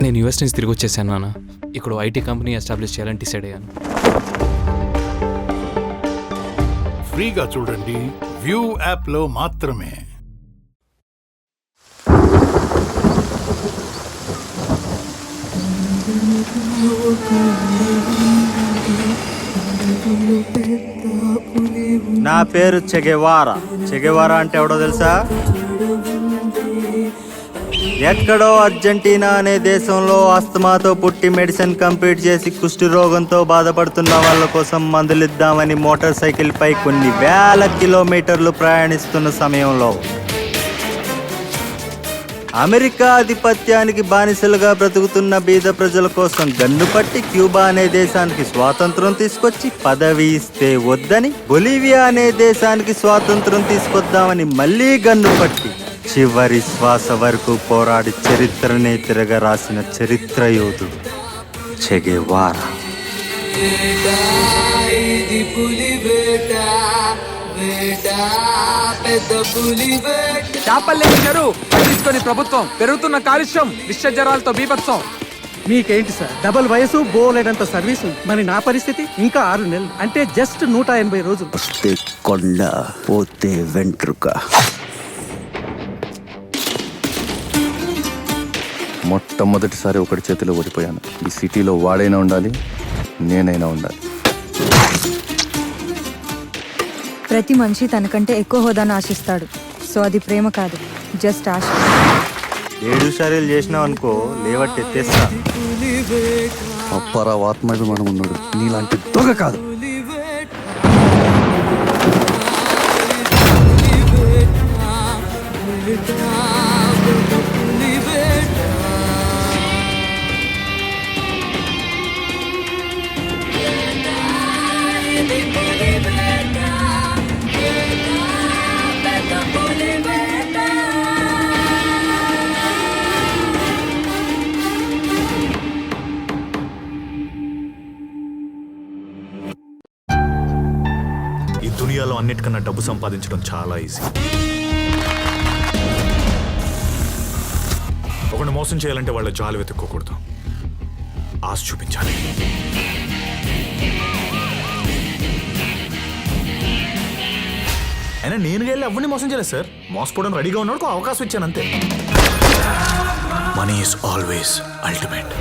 నేను యూఎస్ నుంచి తిరిగి వచ్చేసాను నాన్న. ఇక్కడ ఐటీ కంపెనీ ఎస్టాబ్లిష్ చేయాలని డిసైడ్ అయ్యాను. ఫ్రీగా చూడండి, వ్యూ యాప్లో మాత్రమే. నా పేరు చెగెవారా. చెగెవారా అంటే ఎవడో తెలుసా? ఎక్కడో అర్జెంటీనా అనే దేశంలో ఆస్తమాతో పుట్టి మెడిసిన్ కంప్లీట్ చేసి కుష్టి రోగంతో బాధపడుతున్న వాళ్ళ కోసం మందులిద్దామని మోటార్ సైకిల్ పై కొన్ని వేల కిలోమీటర్లు ప్రయాణిస్తున్న సమయంలో అమెరికా ఆధిపత్యానికి బానిసలుగా బ్రతుకుతున్న బీద ప్రజల కోసం గన్ను పట్టి క్యూబా అనే దేశానికి స్వాతంత్రం తీసుకొచ్చి పదవి ఇస్తే వద్దని బొలీవియా అనే దేశానికి స్వాతంత్రం తీసుకొద్దామని మళ్ళీ గన్ను పట్టి చివరి శ్వాస వరకు పోరాడి చరిత్రనే తిరగ రాసిన చరిత్ర యోధుడు చెగెవారా. చేపల్లేని చెరువు పట్టించుకొని ప్రభుత్వం, పెరుగుతున్న కాలుష్యం, విష జ్వరాలతో బీభత్సం. మీకేంటి సార్, డబల్ వయసు, బోలేడంత సర్వీసు. మరి నా పరిస్థితి ఇంకా 6 నెలలు, అంటే జస్ట్ 180 రోజులు. వస్తే కొండ, పోతే వెంట్రుక. మొట్టమొదటిసారి ఒకటి చేతిలో ఓడిపోయాను. ఈ సిటీలో వాడైనా ఉండాలి, నేనైనా ఉండాలి. ప్రతి మనిషి తనకంటే ఎక్కువ హోదాను ఆశిస్తాడు. సో అది ప్రేమ కాదు, జస్ట్ ఆశ. 7 సార్లు చేసినావు అనుకో, లేవట్టి ఎత్తేస్తా. అప్పారావు ఆత్మాభిమానం ఉన్నాడు, నీలాంటి దొంగ కాదు. ఈ దునియాలో అన్నిటికన్నా డబ్బు సంపాదించడం చాలా ఈజీ. ఒకరిని మోసం చేయాలంటే వాళ్ళ జాలు వెతుక్కోకూడదు, ఆశ చూపించాలి. అయినా నేను వెళ్ళి ఎవరిని మోసం చేయలేదు సార్. మోసపోవడం రెడీగా ఉన్నాడు, అవకాశం ఇచ్చాను అంతే. Money is always ultimate.